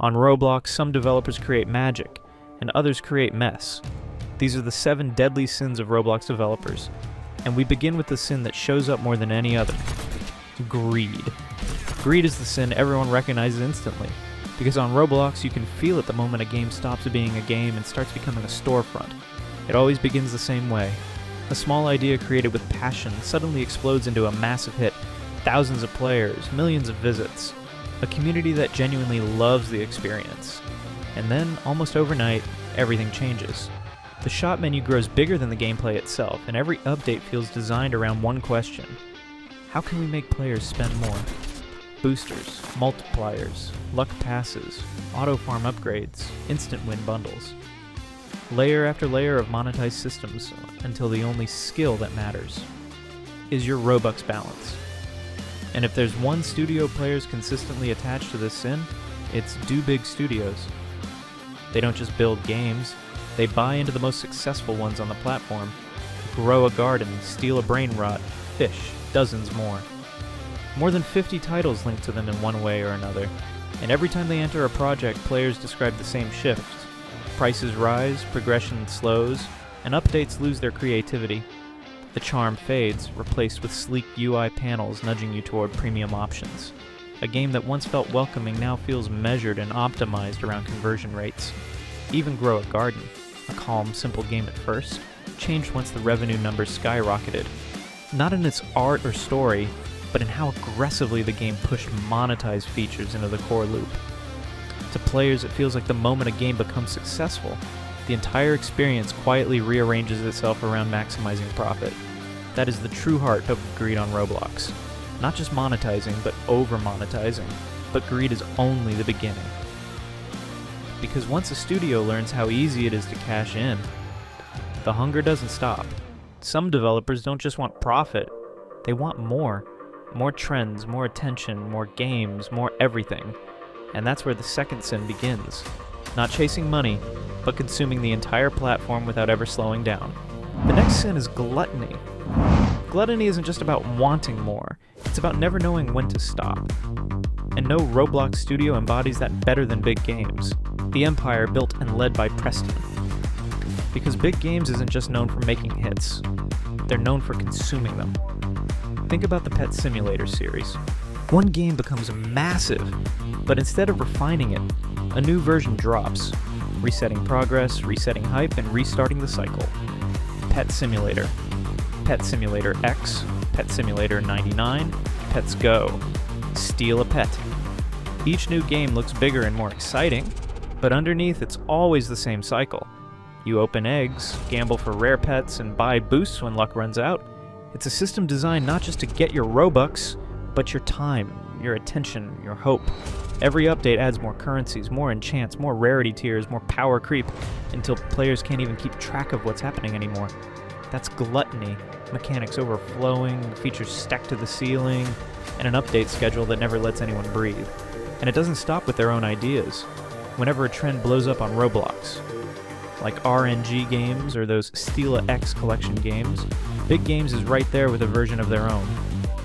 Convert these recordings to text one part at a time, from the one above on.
On Roblox, some developers create magic, and others create mess. These are the 7 deadly sins of Roblox developers, and we begin with the sin that shows up more than any other: greed. Greed is the sin everyone recognizes instantly, because on Roblox you can feel it the moment a game stops being a game and starts becoming a storefront. It always begins the same way. A small idea created with passion suddenly explodes into a massive hit, thousands of players, millions of visits, a community that genuinely loves the experience. And then, almost overnight, everything changes. The shop menu grows bigger than the gameplay itself, and every update feels designed around one question: how can we make players spend more? Boosters, multipliers, luck passes, auto farm upgrades, instant win bundles. Layer after layer of monetized systems until the only skill that matters is your Robux balance. And if there's one studio players consistently attached to this sin, it's Do Big Studios. They don't just build games, they buy into the most successful ones on the platform, grow a garden, steal a brain rot, fish, dozens more. More than 50 titles linked to them in one way or another, and every time they enter a project, players describe the same shifts. Prices rise, progression slows, and updates lose their creativity. The charm fades, replaced with sleek UI panels nudging you toward premium options. A game that once felt welcoming now feels measured and optimized around conversion rates. Even Grow a Garden, a calm, simple game at first, changed once the revenue numbers skyrocketed. Not in its art or story, but in how aggressively the game pushed monetized features into the core loop. To players, it feels like the moment a game becomes successful, the entire experience quietly rearranges itself around maximizing profit. That is the true heart of greed on Roblox. Not just monetizing, but over-monetizing. But greed is only the beginning. Because once a studio learns how easy it is to cash in, the hunger doesn't stop. Some developers don't just want profit, they want more. More trends, more attention, more games, more everything. And that's where the second sin begins. Not chasing money, but consuming the entire platform without ever slowing down. The next sin is gluttony. Gluttony isn't just about wanting more, it's about never knowing when to stop. And no Roblox studio embodies that better than big games. The empire built and led by Preston. Because big games isn't just known for making hits, they're known for consuming them. Think about the Pet Simulator series. One game becomes massive, but instead of refining it, a new version drops, resetting progress, resetting hype, and restarting the cycle. Pet Simulator, Pet Simulator X, Pet Simulator 99, Pets Go, Steal a Pet. Each new game looks bigger and more exciting, but underneath it's always the same cycle. You open eggs, gamble for rare pets, and buy boosts when luck runs out. It's a system designed not just to get your Robux, but your time, your attention, your hope. Every update adds more currencies, more enchants, more rarity tiers, more power creep, until players can't even keep track of what's happening anymore. That's gluttony. Mechanics overflowing, features stacked to the ceiling, and an update schedule that never lets anyone breathe. And it doesn't stop with their own ideas. Whenever a trend blows up on Roblox, like RNG games or those Steal a X collection games, Big Games is right there with a version of their own.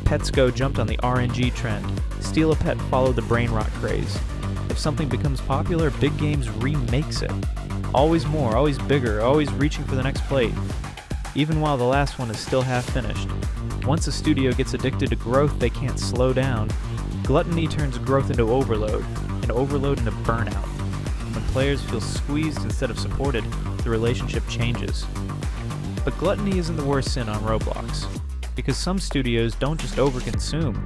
Pets Go jumped on the RNG trend. Steal a Pet followed the brain rot craze. If something becomes popular, Big Games remakes it. Always more, always bigger, always reaching for the next plate. Even while the last one is still half finished. Once a studio gets addicted to growth, they can't slow down. Gluttony turns growth into overload, and overload into burnout. When players feel squeezed instead of supported, the relationship changes. But gluttony isn't the worst sin on Roblox, because some studios don't just overconsume.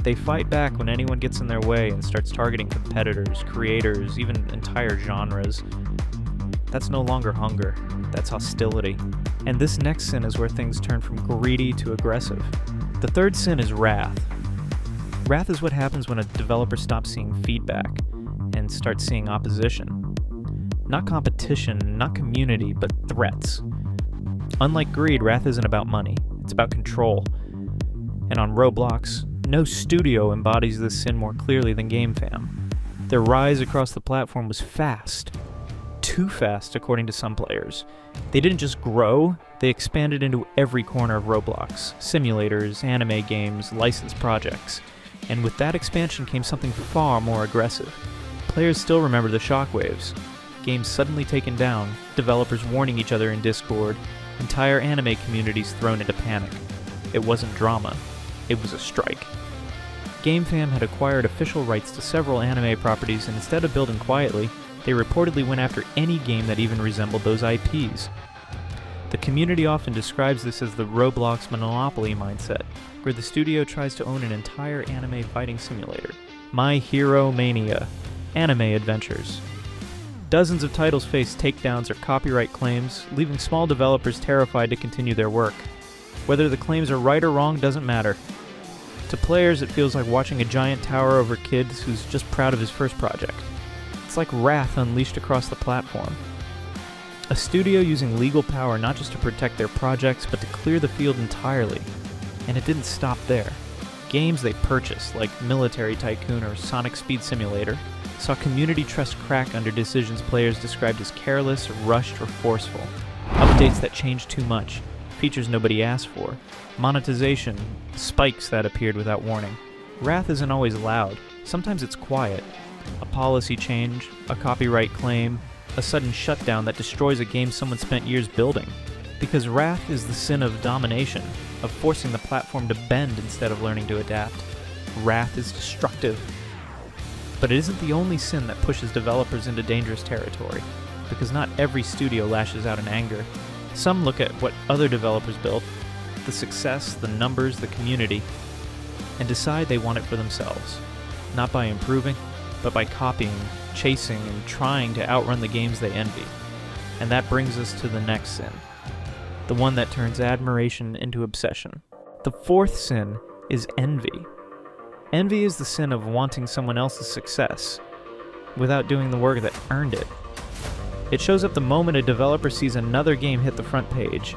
They fight back when anyone gets in their way and starts targeting competitors, creators, even entire genres. That's no longer hunger, that's hostility. And this next sin is where things turn from greedy to aggressive. The third sin is wrath. Wrath is what happens when a developer stops seeing feedback and starts seeing opposition. Not competition, not community, but threats. Unlike greed, wrath isn't about money, it's about control. And on Roblox, no studio embodies this sin more clearly than GameFam. Their rise across the platform was fast. Too fast, according to some players. They didn't just grow, they expanded into every corner of Roblox. Simulators, anime games, licensed projects. And with that expansion came something far more aggressive. Players still remember the shockwaves. Games suddenly taken down, developers warning each other in Discord, entire anime communities thrown into panic. It wasn't drama. It was a strike. GameFam had acquired official rights to several anime properties, and instead of building quietly, they reportedly went after any game that even resembled those IPs. The community often describes this as the Roblox monopoly mindset, where the studio tries to own an entire anime fighting simulator. My Hero Mania. Anime adventures. Dozens of titles face takedowns or copyright claims, leaving small developers terrified to continue their work. Whether the claims are right or wrong doesn't matter. To players, it feels like watching a giant tower over kids who's just proud of his first project. It's like wrath unleashed across the platform. A studio using legal power not just to protect their projects, but to clear the field entirely. And it didn't stop there. Games they purchased, like Military Tycoon or Sonic Speed Simulator, saw community trust crack under decisions players described as careless, rushed, or forceful. Updates that changed too much, features nobody asked for, monetization, spikes that appeared without warning. Wrath isn't always loud, sometimes it's quiet. A policy change, a copyright claim, a sudden shutdown that destroys a game someone spent years building. Because wrath is the sin of domination, of forcing the platform to bend instead of learning to adapt. Wrath is destructive. But it isn't the only sin that pushes developers into dangerous territory, because not every studio lashes out in anger. Some look at what other developers built, the success, the numbers, the community, and decide they want it for themselves. Not by improving, but by copying, chasing, and trying to outrun the games they envy. And that brings us to the next sin. The one that turns admiration into obsession. The fourth sin is envy. Envy is the sin of wanting someone else's success, without doing the work that earned it. It shows up the moment a developer sees another game hit the front page,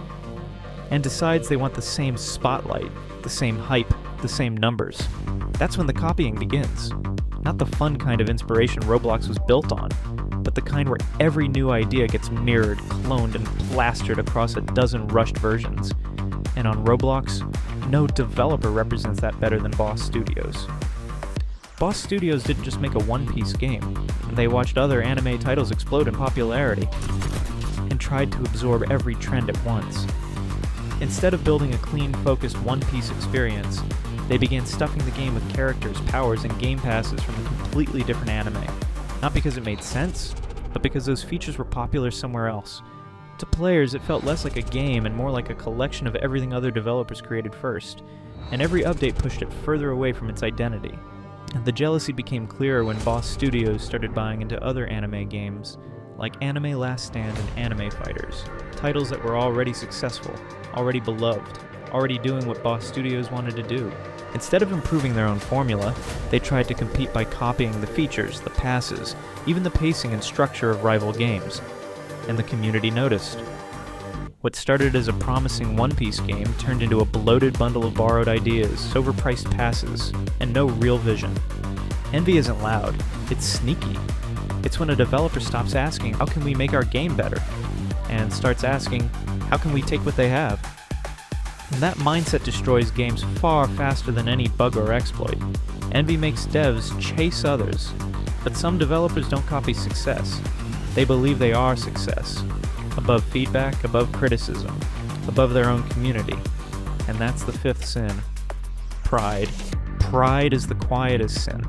and decides they want the same spotlight, the same hype, the same numbers. That's when the copying begins. Not the fun kind of inspiration Roblox was built on, but the kind where every new idea gets mirrored, cloned, and plastered across a dozen rushed versions. And on Roblox, no developer represents that better than Boss Studios. Boss Studios didn't just make a one-piece game. They watched other anime titles explode in popularity, and tried to absorb every trend at once. Instead of building a clean, focused one-piece experience, they began stuffing the game with characters, powers, and game passes from a completely different anime. Not because it made sense, but because those features were popular somewhere else. To players, it felt less like a game and more like a collection of everything other developers created first, and every update pushed it further away from its identity. And the jealousy became clearer when Boss Studios started buying into other anime games, like Anime Last Stand and Anime Fighters, titles that were already successful, already beloved, already doing what Boss Studios wanted to do. Instead of improving their own formula, they tried to compete by copying the features, the passes, even the pacing and structure of rival games. And the community noticed. What started as a promising one-piece game turned into a bloated bundle of borrowed ideas, overpriced passes, and no real vision. Envy isn't loud, it's sneaky. It's when a developer stops asking, how can we make our game better? And starts asking, how can we take what they have? And that mindset destroys games far faster than any bug or exploit. Envy makes devs chase others, but some developers don't copy success. They believe they are success, above feedback, above criticism, above their own community. And that's the fifth sin. Pride. Pride is the quietest sin,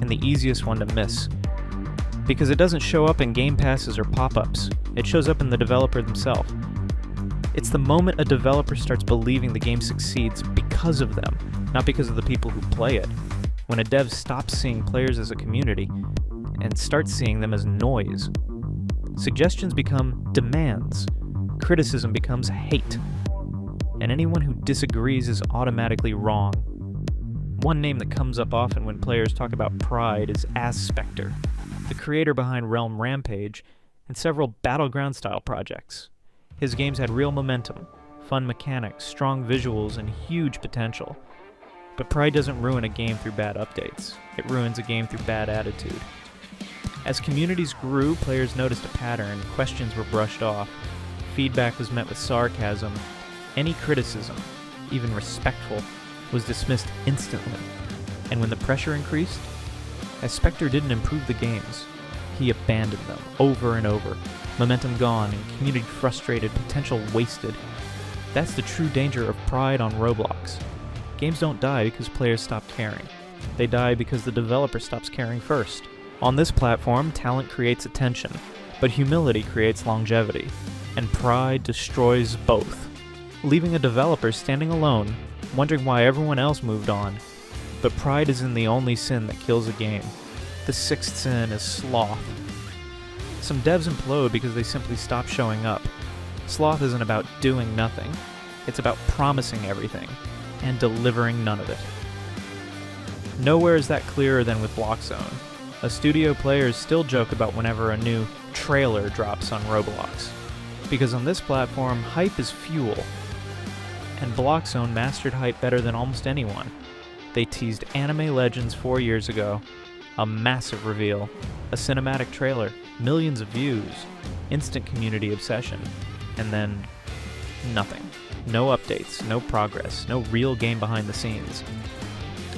and the easiest one to miss. Because it doesn't show up in game passes or pop-ups, it shows up in the developer themselves. It's the moment a developer starts believing the game succeeds because of them, not because of the people who play it. When a dev stops seeing players as a community and starts seeing them as noise. Suggestions become demands. Criticism becomes hate. And anyone who disagrees is automatically wrong. One name that comes up often when players talk about pride is Spectre, the creator behind Realm Rampage and several Battleground-style projects. His games had real momentum, fun mechanics, strong visuals, and huge potential. But pride doesn't ruin a game through bad updates. It ruins a game through bad attitude. As communities grew, players noticed a pattern, questions were brushed off, feedback was met with sarcasm, any criticism, even respectful, was dismissed instantly. And when the pressure increased, as Spectre didn't improve the games. He abandoned them over and over, momentum gone and community frustrated, potential wasted. That's the true danger of pride on Roblox. Games don't die because players stop caring. They die because the developer stops caring first. On this platform, talent creates attention, but humility creates longevity, and pride destroys both, leaving a developer standing alone, wondering why everyone else moved on. But pride isn't the only sin that kills a game. The sixth sin is sloth. Some devs implode because they simply stop showing up. Sloth isn't about doing nothing. It's about promising everything and delivering none of it. Nowhere is that clearer than with Blockzone. A studio players still joke about whenever a new trailer drops on Roblox. Because on this platform, hype is fuel. And Blockzone mastered hype better than almost anyone. They teased Anime Legends 4 years ago, a massive reveal, a cinematic trailer, millions of views, instant community obsession, and then nothing. No updates, no progress, no real game behind the scenes.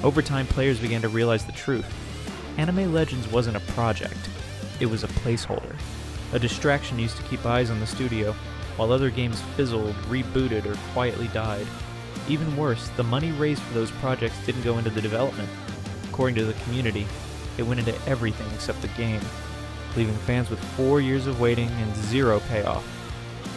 Over time, players began to realize the truth. Anime Legends wasn't a project, it was a placeholder. A distraction used to keep eyes on the studio, while other games fizzled, rebooted, or quietly died. Even worse, the money raised for those projects didn't go into the development. According to the community, it went into everything except the game, leaving fans with 4 years of waiting and zero payoff.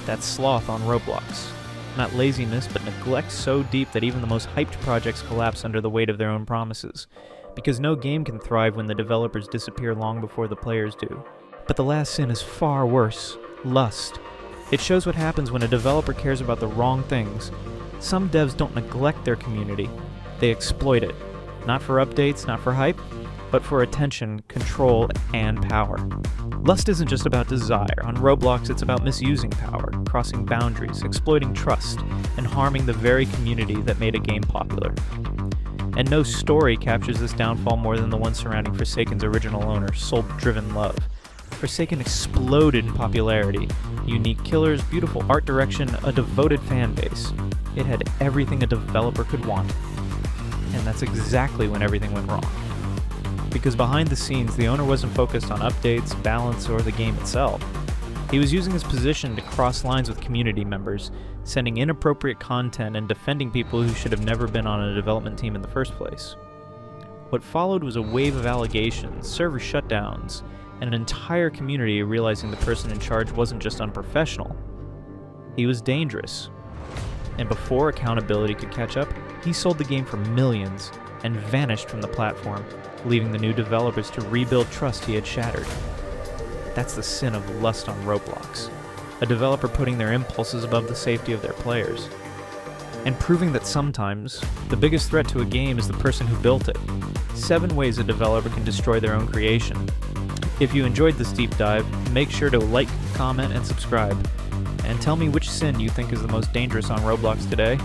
That's sloth on Roblox. Not laziness, but neglect so deep that even the most hyped projects collapse under the weight of their own promises. Because no game can thrive when the developers disappear long before the players do. But the last sin is far worse: lust. It shows what happens when a developer cares about the wrong things. Some devs don't neglect their community, they exploit it. Not for updates, not for hype, but for attention, control, and power. Lust isn't just about desire. On Roblox, it's about misusing power, crossing boundaries, exploiting trust, and harming the very community that made a game popular. And no story captures this downfall more than the one surrounding Forsaken's original owner, Soul-Driven Love. Forsaken exploded in popularity. Unique killers, beautiful art direction, a devoted fan base. It had everything a developer could want. And that's exactly when everything went wrong. Because behind the scenes, the owner wasn't focused on updates, balance, or the game itself. He was using his position to cross lines with community members, sending inappropriate content and defending people who should have never been on a development team in the first place. What followed was a wave of allegations, server shutdowns, and an entire community realizing the person in charge wasn't just unprofessional, he was dangerous. And before accountability could catch up, he sold the game for millions and vanished from the platform, leaving the new developers to rebuild trust he had shattered. That's the sin of lust on Roblox. A developer putting their impulses above the safety of their players. And proving that sometimes, the biggest threat to a game is the person who built it. 7 ways a developer can destroy their own creation. If you enjoyed this deep dive, make sure to like, comment, and subscribe. And tell me which sin you think is the most dangerous on Roblox today.